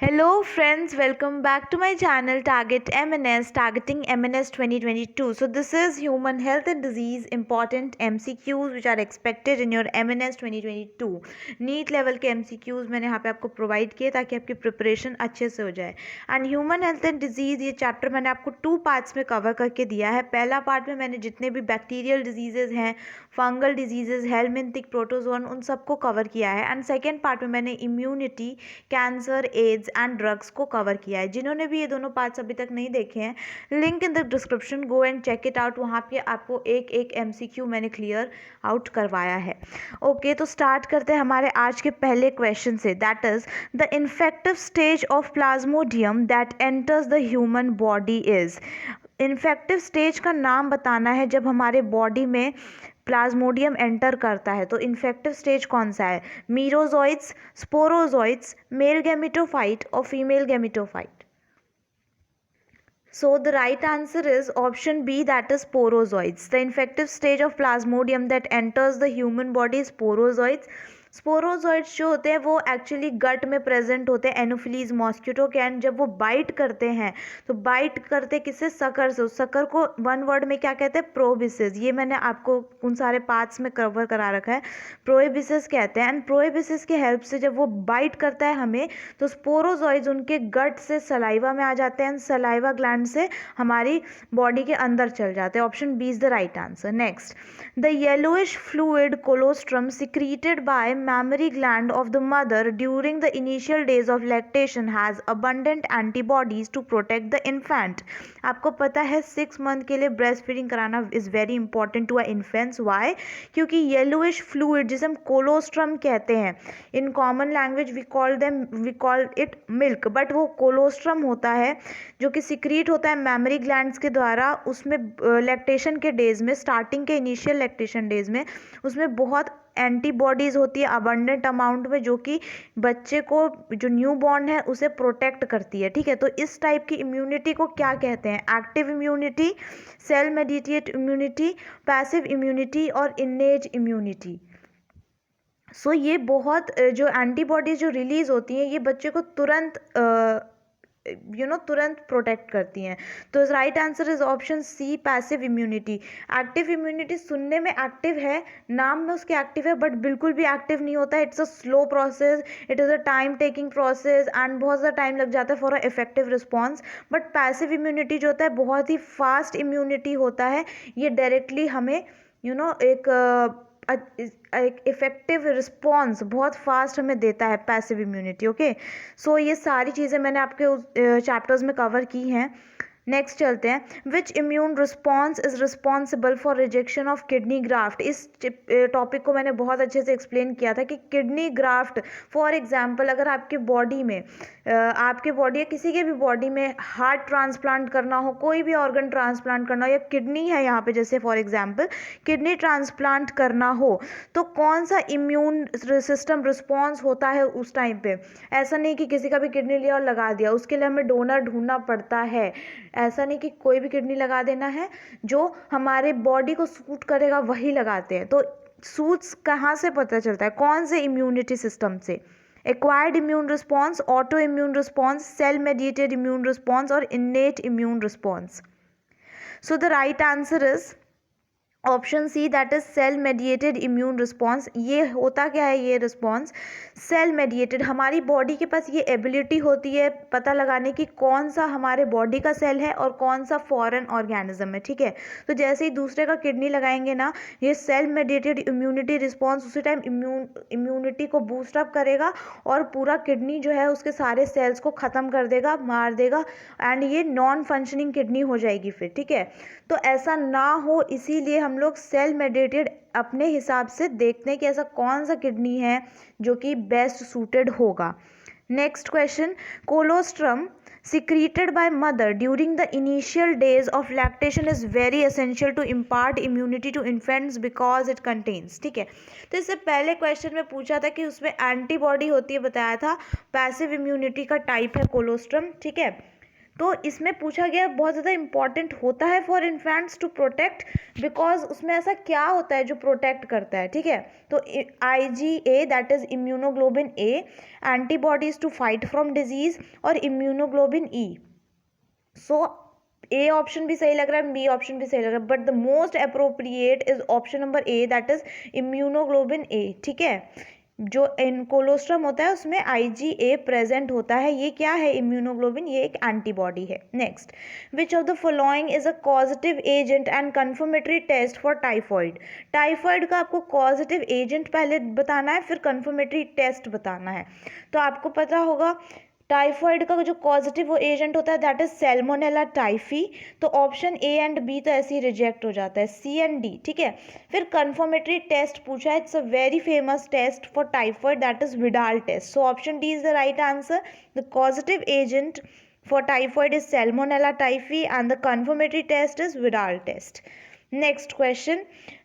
Hello friends, welcome back to my channel Target MNS, targeting MNS 2022. So this is human health and disease important MCQs which are expected in your MNS 2022. NEET level के MCQs मैंने यहाँ पे आपको provide किए ताकि आपकी preparation अच्छे से हो जाए. And human health and disease ये चैप्टर मैंने आपको 2 पार्ट्स में कवर करके दिया है. पहला पार्ट में मैंने जितने भी बैक्टीरियल डिजीजेज हैं, फंगल डिजीजेज, हेलमिंथिक, प्रोटोजोन, उन सबको कवर किया है. एंड सेकेंड पार्ट में मैंने immunity, cancer, AIDS and drugs को कवर किया है. जिन्होंने भी ये दोनों पार्ट्स अभी तक नहीं देखे हैं, link in the description, go and check it out. वहाँ पे आपको एक एक MCQ मैंने क्लियर आउट करवाया है. ओके, तो स्टार्ट करते हैं हमारे आज के पहले क्वेश्चन से. That is the infective stage of Plasmodium that enters the human body is. Infective stage का नाम बताना है जब हमारे बॉडी में प्लाज्मोडियम एंटर करता है. तो इन्फेक्टिव स्टेज कौन सा है? मीरोजोइट्स, स्पोरोजोइट्स, मेल गैमेटोफाइट और female gametophyte. So the right answer is option B, that is sporozoites. The infective stage of plasmodium that enters the human body is sporozoites. Sporozoites जो होते हैं वो एक्चुअली गट में present होते हैं एनोफिलीज मॉस्किटो के. And जब वो बाइट करते हैं तो बाइट करते किससे? सकर से. उस सकर को वन वर्ड में क्या कहते हैं? प्रोबिसेस. ये मैंने आपको उन सारे पार्ट्स में कवर करा रखा है. प्रोबिसेस कहते हैं. एंड प्रोबिसेस के हेल्प से जब वो बाइट करता है हमें, तो स्पोरोजोइड्स उनके गट से सलाइवा में आ जाते हैं. सलाइवा ग्लैंड से हमारी बॉडी के अंदर चल जाते हैं. Option B is the right answer. Next, the yellowish fluid colostrum secreted by mammary gland of the mother during the initial days of lactation has abundant antibodies to protect the infant. आपको पता है 6 month के लिए breast feeding कराना is very important to a infants. Why? क्योंकि yellowish fluid जिसे हम colostrum कहते हैं, in common language we call it milk, but वो कोलोस्ट्रम होता है जो कि सिक्रीट होता है मैमरी ग्लैंड्स के द्वारा. उसमें लैक्टेशन के डेज में, स्टार्टिंग के इनिशियल लैक्टेशन डेज में, उसमें बहुत एंटीबॉडीज़ होती है अबंडेंट अमाउंट में, जो कि बच्चे को, जो न्यू बॉर्न है, उसे प्रोटेक्ट करती है. ठीक है, तो इस टाइप की इम्यूनिटी को क्या कहते हैं? Active immunity, cell mediated immunity, passive immunity और इनेट इम्यूनिटी. सो ये बहुत जो एंटीबॉडीज जो रिलीज होती हैं, ये बच्चे को तुरंत तुरंत प्रोटेक्ट करती हैं. तो right answer is option C, passive immunity. Active immunity सुनने में एक्टिव है, नाम में उसके एक्टिव है, बट बिल्कुल भी एक्टिव नहीं होता है. It's a slow process, it is a time taking process and बहुत ज़्यादा टाइम लग जाता है for a effective response. But passive immunity जो होता है बहुत ही फास्ट इम्यूनिटी होता है. ये डायरेक्टली हमें एक इफेक्टिव रिस्पॉन्स बहुत फास्ट हमें देता है पैसिव इम्यूनिटी. ओके, सो ये सारी चीज़ें मैंने आपके चैप्टर्स में कवर की हैं. नेक्स्ट चलते हैं. Which immune response is responsible for rejection of kidney graft. इस टॉपिक को मैंने बहुत अच्छे से एक्सप्लेन किया था कि किडनी ग्राफ्ट, फॉर एग्जांपल, अगर आपके बॉडी में, आपके बॉडी या किसी के भी बॉडी में हार्ट ट्रांसप्लांट करना हो, कोई भी ऑर्गन ट्रांसप्लांट करना हो, या किडनी है यहाँ पे, जैसे फॉर एग्जांपल किडनी ट्रांसप्लांट करना हो, तो कौन सा इम्यून सिस्टम रिस्पॉन्स होता है उस टाइम पे? ऐसा नहीं कि किसी का भी किडनी लिया और लगा दिया, उसके लिए हमें डोनर ढूंढना पड़ता है. ऐसा नहीं कि कोई भी किडनी लगा देना है, जो हमारे बॉडी को सूट करेगा वही लगाते हैं. तो सूट्स कहाँ से पता चलता है? कौन से इम्यूनिटी सिस्टम से? Acquired immune response, auto immune response, cell mediated immune response और innate immune response. So the right answer is option C, that is cell mediated immune response. ये होता क्या है? ये रिस्पॉन्स सेल मेडिएटेड. हमारी body के पास ये एबिलिटी होती है पता लगाने की कौन सा हमारे बॉडी का सेल है और कौन सा फॉरेन ऑर्गेनिज्म है. ठीक है, तो जैसे ही दूसरे का किडनी लगाएंगे ना, ये सेल मेडिएटेड इम्यूनिटी रिस्पॉन्स उसी टाइम इम्यूनिटी को बूस्ट अप करेगा और पूरा किडनी जो है उसके सारे सेल्स को ख़त्म कर देगा, मार देगा, एंड ये नॉन फंक्शनिंग किडनी हो जाएगी फिर. ठीक है, तो ऐसा ना हो, इसीलिए हम लोग सेल मेडिएटेड अपने हिसाब से देखते हैं कि ऐसा कौन सा किडनी है जो कि बेस्ट सूटेड होगा. Next question. Colostrum secreted by mother during the initial days of lactation is very essential to impart immunity to infants because it contains. ठीक है, तो इससे पहले क्वेश्चन में पूछा था कि उसमें एंटीबॉडी होती है, बताया था पैसिव इम्यूनिटी का टाइप है कोलोस्ट्रम. ठीक है, तो इसमें पूछा गया, बहुत ज़्यादा इंपॉर्टेंट होता है for infants to protect, because उसमें ऐसा क्या होता है जो प्रोटेक्ट करता है, ठीक है। तो IgA that is immunoglobulin A, antibodies to fight from disease, और immunoglobulin E. So A option भी सही लग रहा है, बी ऑप्शन भी सही लग रहा है, but the most appropriate is option number A that is immunoglobulin A, ठीक है। जो इन कोलोस्ट्रम होता है उसमें IgA प्रेजेंट होता है, ये क्या है, इम्यूनोग्लोबिन, ये एक एंटीबॉडी है। Next, which of the following is a causative agent and confirmatory test for typhoid. Typhoid का आपको कॉजेटिव एजेंट पहले बताना है, फिर कन्फर्मेटरी टेस्ट बताना है। तो आपको पता होगा टाइफॉइड का जो पॉजिटिव एजेंट होता है दैट इज सैल्मोनेला टाइफी। तो ऑप्शन ए एंड बी तो ऐसे ही रिजेक्ट हो जाता है, सी एंड डी, ठीक है। फिर कंफर्मेटरी टेस्ट पूछा है, it's a very famous test for typhoid that is Widal test. So option D is the right answer. The positive agent for typhoid is Salmonella typhi and the confirmatory test is Vidal test. Next question,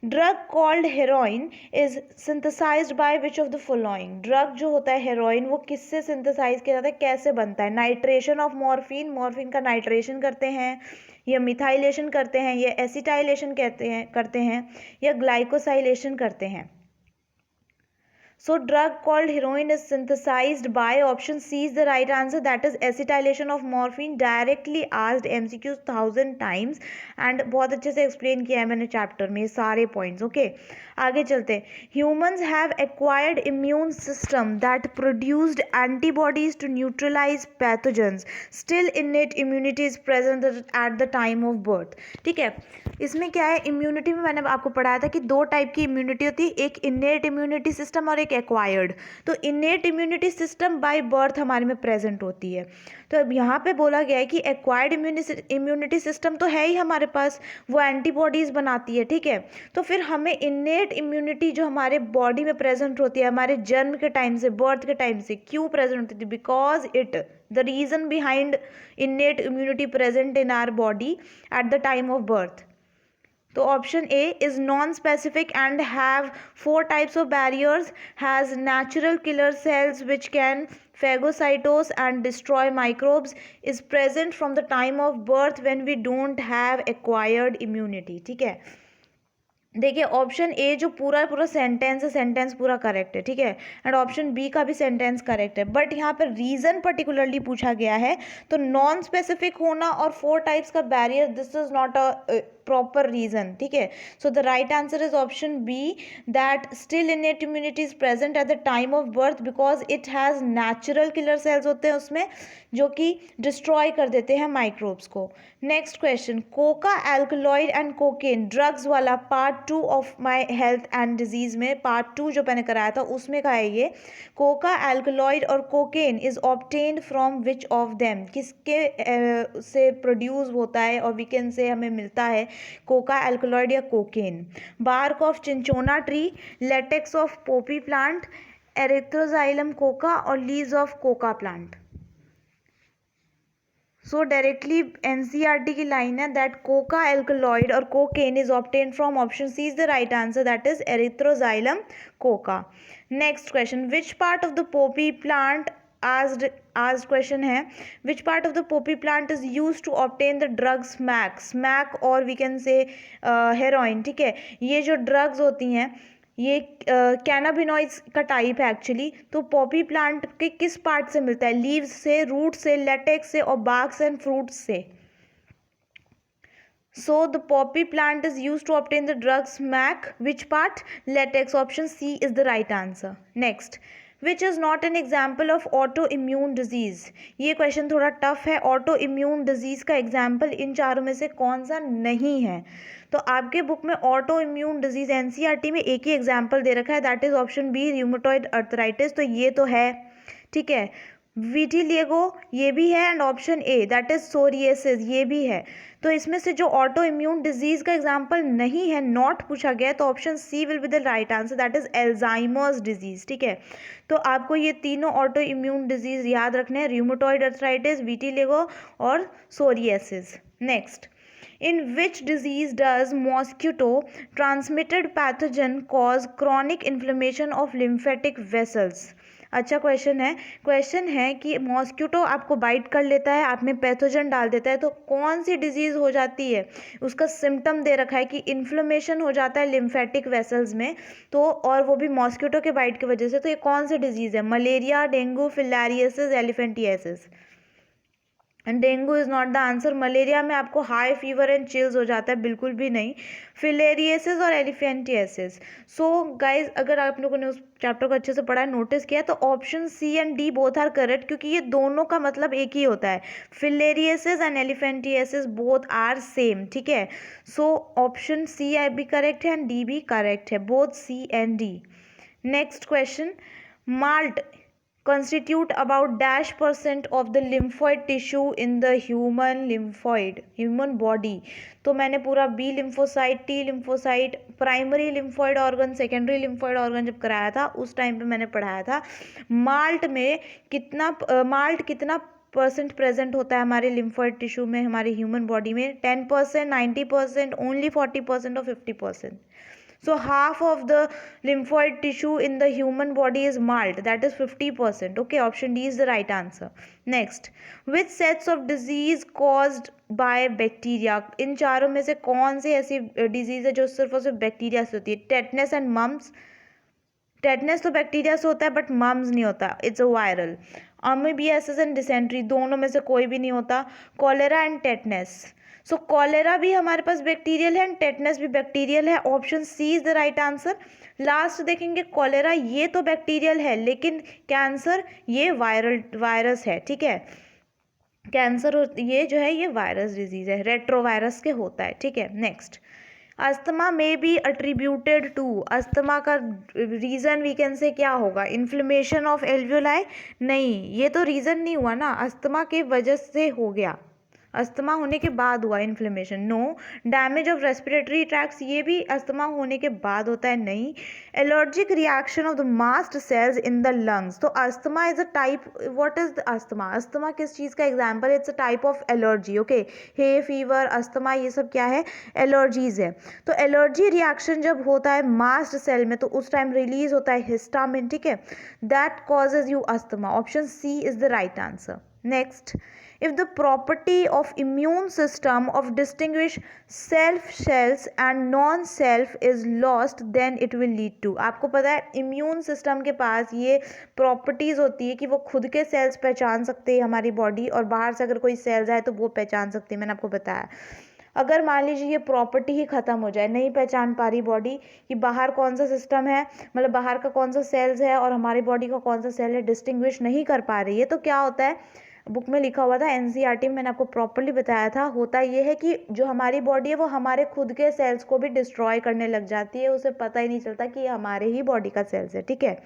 drug called heroin is synthesized by which of the following? Drug जो होता है heroin वो किससे synthesise किया जाता है, कैसे बनता है? नाइट्रेशन ऑफ मॉर्फिन, मॉर्फिन का नाइट्रेशन करते हैं, या मिथाइलेशन करते हैं, या एसिटाइलेशन करते हैं, या ग्लाइकोसाइलेशन करते हैं। So drug called heroin is synthesized by option C is the right answer, that is acetylation of morphine. Directly asked MCQs 1000 times and बहुत अच्छे से explain किया है मैंने chapter में सारे points, okay? आगे चलते हैं। Humans have acquired immune system that produced antibodies to neutralize pathogens. Still innate immunity is present at the time of birth. ठीक है, इसमें क्या है, इम्यूनिटी में मैंने आपको पढ़ाया था कि दो टाइप की इम्यूनिटी होती है, एक इन्नेट इम्यूनिटी सिस्टम और एक एक्वायर्ड। तो innate immunity system by birth हमारे में प्रेजेंट होती है। तो अब यहाँ पे बोला गया है कि एक्वायर्ड इम्यूनिटी सिस्टम तो है ही हमारे पास, वो एंटीबॉडीज़ बनाती है, ठीक है। तो फिर हमें इन्नेट इम्यूनिटी जो हमारे बॉडी में प्रेजेंट होती है हमारे जन्म के टाइम से, बर्थ के टाइम से, क्यों प्रेजेंट होती थी? Because it, the reason behind innate immunity present in our body at the time of birth. तो option A is non specific and have 4 types of barriers, has natural killer cells which can phagocytose and destroy microbes, is present from the time of birth when we don't have acquired immunity, ठीक है। देखिए option A जो पूरा sentence है, sentence पूरा correct है, ठीक है, एंड ऑप्शन बी का भी सेंटेंस करेक्ट है, बट यहाँ पर रीजन पर्टिकुलरली पूछा गया है। तो नॉन स्पेसिफिक होना और 4 टाइप्स का barrier, this is not a proper reason, ठीक है। So the right answer is option B, that still innate immunity is present at the time of birth because it has natural killer cells होते हैं उसमें जो कि destroy कर देते हैं माइक्रोब्स को। Next question, coca alkaloid and cocaine drugs वाला part 2 of my health and disease में, पार्ट 2 जो मैंने कराया था उसमें का है ये। कोका एल्कलॉइड और cocaine is obtained from which of them, किसके से प्रोड्यूस होता है और वीकेन से हमें मिलता है कोका एल्कलॉइड या cocaine? Bark of cinchona tree, latex of poppy plant, erythroxylum coca और leaves of coca plant. So directly NCERT की लाइन है दैट कोका एल्कलॉइड और cocaine is obtain from option C is the right answer, that is erythroxylum coca. Next question, which part of the poppy plant, आज question है, which part of the poppy plant is use to obtain the drug smack, smack और we can say heroin, ठीक है। ये जो drugs होती हैं ये कैनाबिनॉइड्स का टाइप है एक्चुअली। तो पॉपी प्लांट के किस पार्ट से मिलता है? लीव्स से, रूट से, लेटेक्स से और बार्क्स एंड फ्रूट्स से। So the Poppy plant is use to obtain the drug smack, which part? Latex, option C is the right answer. Next, which is not an example of auto immune disease, ये question थोड़ा tough है। Auto immune disease का example in चारों में से कौन सा नहीं है? तो आपके बुक में ऑटो इम्यून डिजीज़ NCERT में एक ही एग्जाम्पल दे रखा है, that is option B, rheumatoid arthritis. तो ये तो है, ठीक है। विटिलिगो ये भी है, and option A that is psoriasis ये भी है। तो इसमें से जो ऑटो इम्यून डिजीज का एग्जाम्पल नहीं है, नॉट पूछा गया, तो option C will be the right answer, that is Alzheimer's disease, ठीक है। तो आपको ये तीनों ऑटो इम्यून डिजीज याद रखने हैं, रूमेटॉइड अर्थराइटिस, विटिलिगो और psoriasis. Next, in which disease does mosquito transmitted pathogen cause chronic inflammation of lymphatic vessels? अच्छा क्वेश्चन है कि मॉस्किटो आपको बाइट कर लेता है, आप में पैथोजन डाल देता है, तो कौन सी डिजीज़ हो जाती है? उसका सिम्टम दे रखा है कि इन्फ्लेमेशन हो जाता है लिम्फेटिक वेसल्स में, तो और वो भी मॉस्किटो के बाइट की वजह से। तो ये कौन सी डिजीज़ है? Malaria, dengue, filariasis, elephantiasis? And dengue is not the answer. Malaria में आपको हाई फीवर एंड चिल्स हो जाता है, बिल्कुल भी नहीं। फिलेरियसिस और एलिफेंटियासिस। सो गाइज, अगर आप लोगों ने उस चैप्टर को अच्छे से पढ़ा है, नोटिस किया, तो option C and D both are correct, क्योंकि ये दोनों का मतलब एक ही होता है। Filariasis and elephantiasis both are same, ठीक है। सो ऑप्शन सी भी करेक्ट है एंड डी भी करेक्ट है, both C and D. Next question, malt constitute about -% of the lymphoid tissue in the human body। तो मैंने पूरा B lymphocyte, T lymphocyte, primary lymphoid organ, secondary lymphoid organ जब कराया था उस टाइम पे मैंने पढ़ाया था माल्ट में कितना परसेंट प्रेजेंट होता है हमारे लिम्फोइड टिश्यू में, हमारे ह्यूमन बॉडी में। 10%, 90%, ओनली 40% और 50%। So half of the lymphoid tissue in the human body is malt, that is 50%. Okay, option D is the right answer. Next, which sets of disease caused by bacteria? इन चारों में से कौन सी ऐसी disease है जो सिर्फ और सिर्फ बैक्टीरिया से होती है? Tetanus and mumps. टेटनस तो बैक्टीरिया से होता है बट मम्स नहीं होता, it's a viral. Amoebiasis and dysentery, दोनों में से कोई भी नहीं होता। Cholera and tetanus. So cholera भी हमारे पास बैक्टीरियल है एंड टेटनस भी बैक्टीरियल है, option C is the right answer. Last देखेंगे, कॉलेरा ये तो बैक्टीरियल है लेकिन कैंसर ये वायरस है, ठीक है। कैंसर ये जो है ये वायरस डिजीज है, रेट्रोवायरस के होता है, ठीक है। नेक्स्ट, अस्थमा में बी अट्रीब्यूटेड टू, अस्थमा का रीज़न वी कैन से क्या होगा? Inflammation of alveoli? नहीं, ये तो रीज़न नहीं हुआ ना, अस्थमा के वजह से हो गया, अस्थमा होने के बाद हुआ inflammation. No. Damage of respiratory tracts, ये भी अस्थमा होने के बाद होता है, नहीं। Allergic reaction of the mast cells in the lungs, तो asthma is a type, what is asthma? Asthma किस चीज़ का example? It's a type of allergy, okay. Hay fever, asthma, ये सब क्या है? एलर्जीज है। तो एलर्जी रिएक्शन जब होता है मास्ट सेल में तो उस टाइम रिलीज होता है हिस्टामिन, ठीक है, that causes you asthma, option C is the right answer. Next, if the property of immune system of distinguish self cells and non self is lost then it will lead to, आपको पता है immune system के पास ये properties होती है कि वो खुद के सेल्स पहचान सकते हैं हमारी बॉडी, और बाहर से अगर कोई सेल्स आए तो वो पहचान सकते हैं, मैंने आपको बताया। अगर मान लीजिए ये प्रॉपर्टी ही ख़त्म हो जाए, नहीं पहचान पा रही बॉडी कि बाहर कौन सा सिस्टम है, मतलब बाहर का कौन सा सेल्स है और हमारी बॉडी का कौन सा सेल है, डिस्टिंग्विश नहीं कर पा रही है, तो क्या होता है? बुक में लिखा हुआ था, एनसीईआरटी में मैंने आपको प्रॉपर्ली बताया था, होता ये है कि जो हमारी बॉडी है वो हमारे खुद के सेल्स को भी डिस्ट्रॉय करने लग जाती है, उसे पता ही नहीं चलता कि ये हमारे ही बॉडी का सेल्स है, ठीक है।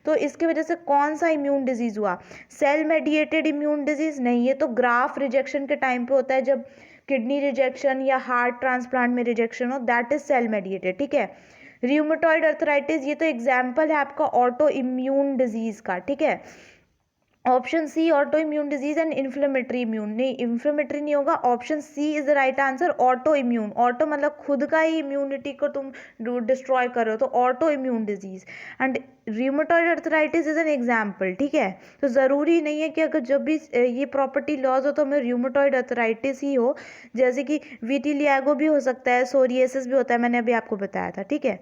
तो इसकी वजह से कौन सा इम्यून डिजीज़ हुआ? Cell mediated immune disease? नहीं, ये तो ग्राफ रिजेक्शन के टाइम पे होता है, जब किडनी रिजेक्शन या हार्ट ट्रांसप्लांट में रिजेक्शन हो, दैट इज सेल मेडिएटेड, ठीक है। र्यूमेटॉइड अर्थराइटिस, ये तो एग्जाम्पल है आपका ऑटो इम्यून डिजीज़ का, ठीक है। Option C auto immune disease and inflammatory immune, नहीं इन्फ्लेमेटरी नहीं होगा, option C is the right answer. Autoimmune, auto मतलब खुद का ही इम्यूनिटी को तुम डिस्ट्रॉय कर रहे हो, तो auto immune disease. And rheumatoid arthritis is an example, ठीक है। तो ज़रूरी नहीं है कि अगर जब भी ये प्रॉपर्टी लॉस हो तो हमें र्यूमेटॉइड अर्थराइटिस ही हो, जैसे कि विटिलिगो भी हो सकता है, सोरियासिस भी होता है, मैंने अभी आपको बताया था, ठीक है।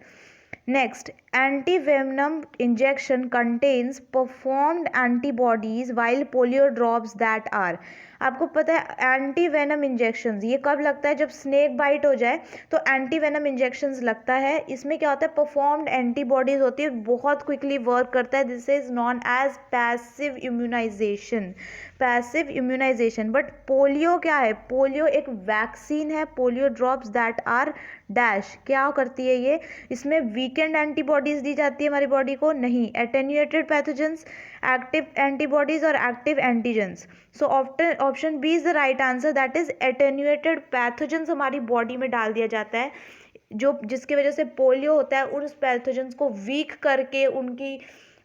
Next, antivenom injection contains performed antibodies while polio drops that are, आपको पता है एंटी वेनम इंजेक्शंस ये कब लगता है? जब स्नेक बाइट हो जाए तो एंटी वेनम इंजेक्शंस लगता है। इसमें क्या होता है? परफॉर्म्ड एंटीबॉडीज होती है, बहुत क्विकली वर्क करता है, this is known as passive immunization, passive immunization. But polio क्या है? पोलियो एक वैक्सीन है, polio drops that are dash, क्या करती है ये? इसमें वीकेंड एंटीबॉडीज दी जाती है हमारी बॉडी को, नहीं, एटेन्यूएटेड पैथोजेंस, एक्टिव एंटीबॉडीज और active antigens. So option B is the right answer, that is attenuated pathogens हमारी बॉडी में डाल दिया जाता है, जो जिसकी वजह से पोलियो होता है, उन पैथोजेंस को वीक करके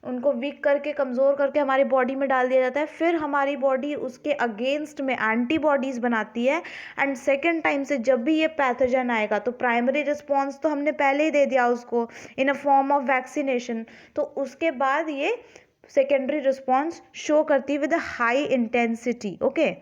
उनको वीक करके कमज़ोर करके हमारी बॉडी में डाल दिया जाता है, फिर हमारी बॉडी उसके अगेंस्ट में एंटीबॉडीज़ बनाती है। एंड सेकेंड टाइम से जब भी ये पैथोजन आएगा तो प्राइमरी रिस्पॉन्स तो हमने पहले ही दे दिया उसको इन अ फॉर्म ऑफ वैक्सीनेशन, तो उसके बाद ये सेकेंडरी रिस्पॉन्स शो करती है with a high intensity. Okay.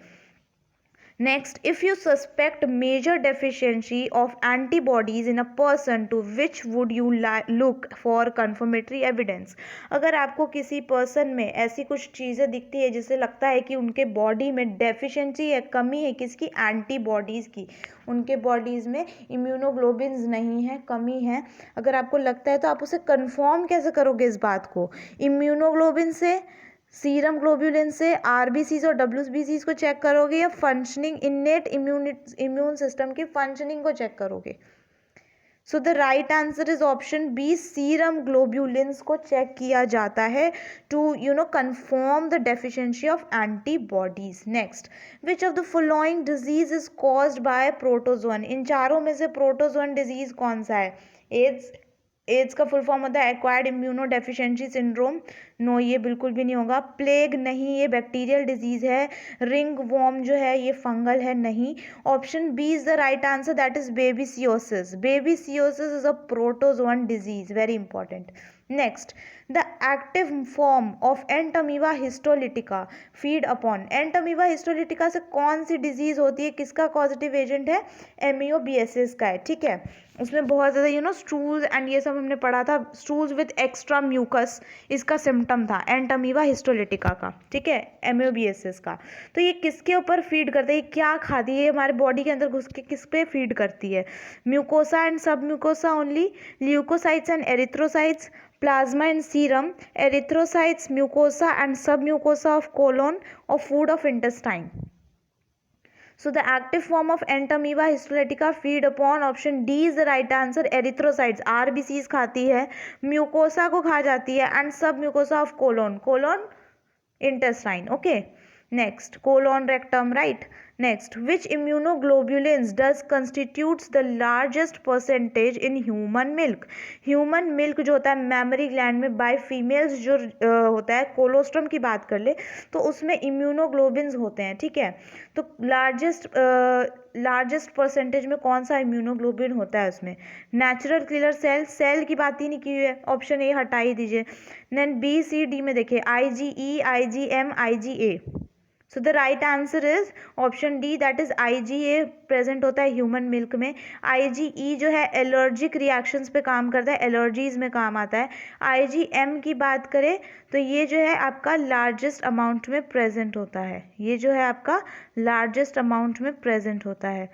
Next, if you suspect major deficiency of antibodies in a person, to which would you look for confirmatory evidence? अगर आपको किसी person में ऐसी कुछ चीज़ें दिखती है जिससे लगता है कि उनके बॉडी में डेफिशिएंसी है, कमी है किसकी, एंटीबॉडीज़ की, उनके बॉडीज़ में इम्यूनोग्लोबिन्स नहीं है, कमी है, अगर आपको लगता है तो आप उसे कन्फर्म कैसे करोगे इस बात को? इम्यूनोग्लोबिन से, सीरम ग्लोब्यूलिन से, आरबीसीज और डब्ल्यूबीसीज को चेक करोगे, या फंक्शनिंग इन्नेट इम्यून सिस्टम की फंक्शनिंग को चेक करोगे? So the right answer is option B, serum globulins को चेक किया जाता है to confirm the deficiency of antibodies. Next, which of the following disease is caused by protozoan? इन चारों में से प्रोटोजोन डिजीज कौन सा है? एड्स का फुल फॉर्म होता है acquired immuno deficiency syndrome. No, ये बिल्कुल भी नहीं होगा. प्लेग नहीं, ये बैक्टीरियल डिजीज है. रिंग वॉर्म जो है ये फंगल है, नहीं. Option B is the right answer, that is babesiosis. Babesiosis is a protozoan disease, very important. Next, the active form of entamoeba histolytica feed upon. Entamoeba histolytica से कौन सी disease होती है, किसका कॉजेटिव एजेंट है? एमियोबिएसिस का है. ठीक है, उसमें बहुत ज़्यादा स्टूल्स एंड ये सब हमने पढ़ा था. स्टूल्स विथ एक्स्ट्रा म्यूकस इसका सिम्टम था एंटमीबा हिस्टोलिटिका का. ठीक है, एमियोबिएसिस का. तो ये किसके ऊपर फीड करता है, ये क्या खाती है, हमारे बॉडी के अंदर घुस के किस पे फीड करती है? Mucosa and submucosa only, leukocytes and erythrocytes, plasma and serum, erythrocytes, mucosa and submucosa of colon, or food of intestine. So the active form of entamoeba histolytica feed upon, option D is the right answer, erythrocytes. RBCs खाती है, mucosa को खा जाती है, and submucosa of colon, colon intestine. Okay. Next, colon rectum, right? Next, which immunoglobulins does constitutes the largest percentage in human milk? Human milk जो होता है mammary gland में बाय फीमेल्स जो होता है, कोलोस्ट्रम की बात कर ले तो उसमें इम्यूनोग्लोबिन्स होते हैं. ठीक है, तो लार्जेस्ट परसेंटेज में कौन सा इम्यूनोग्लोबिन होता है उसमें? नेचुरल किलर सेल, सेल की बात ही नहीं की हुई है, ऑप्शन ए हटा ही दीजिए. देन बी सी डी में देखिए, IgE, IgM, IgA. So the right answer is option D, that is IgA present होता है ह्यूमन मिल्क में. IgE जो है एलर्जिक रिएक्शंस पे काम करता है, एलर्जीज में काम आता है. IgM की बात करें तो ये जो है आपका लार्जेस्ट अमाउंट में प्रेजेंट होता है, ये जो है आपका लार्जेस्ट अमाउंट में प्रेजेंट होता है.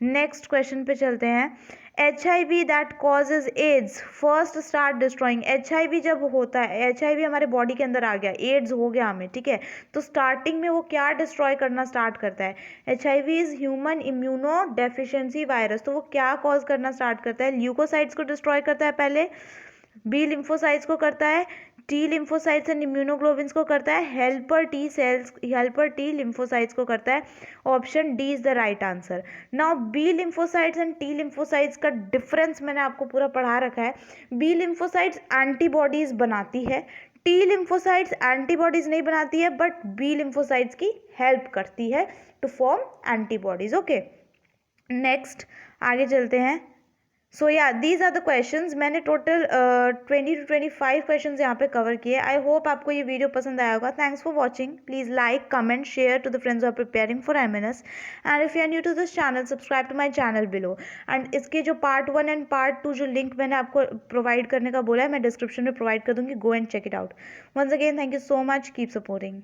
नेक्स्ट क्वेश्चन पे चलते हैं. HIV that causes AIDS first start destroying. HIV जब होता है, HIV हमारे बॉडी के अंदर आ गया, एड्स हो गया हमें, ठीक है, तो स्टार्टिंग में वो क्या डिस्ट्रॉय करना स्टार्ट करता है? HIV is human immuno deficiency virus. तो वो क्या कॉज करना स्टार्ट करता है? ल्यूकोसाइट्स को डिस्ट्रॉय करता है पहले, बी लिम्फोसाइट्स को करता है, टी लिम्फोसाइट्स एंड इम्यूनोग्लोबिन्स को करता है, हेल्पर टी लिम्फोसाइट्स को करता है. Option D is the right answer. Now B lymphocytes and T lymphocytes का डिफरेंस मैंने आपको पूरा पढ़ा रखा है. बी लिम्फोसाइट्स एंटीबॉडीज बनाती है, टी लिम्फोसाइट्स एंटीबॉडीज नहीं बनाती है, बट बी लिम्फोसाइट्स की हेल्प करती है to form antibodies. Okay, next आगे चलते हैं. So yeah these are the questions. मैंने टोटल 20 to 25 क्वेश्चंस यहाँ पे कवर किए. आई होप आपको ये वीडियो पसंद आया होगा. Thanks for watching. Please like, comment, share to the friends who are preparing for MNS. And if you are new to this channel, subscribe to my channel below. And इसके जो part 1 and part 2 जो link मैंने आपको provide करने का बोला है, मैं डिस्क्रिप्शन में प्रोवाइड कर दूँगी. Go and check it out. Once again thank you so much. Keep supporting.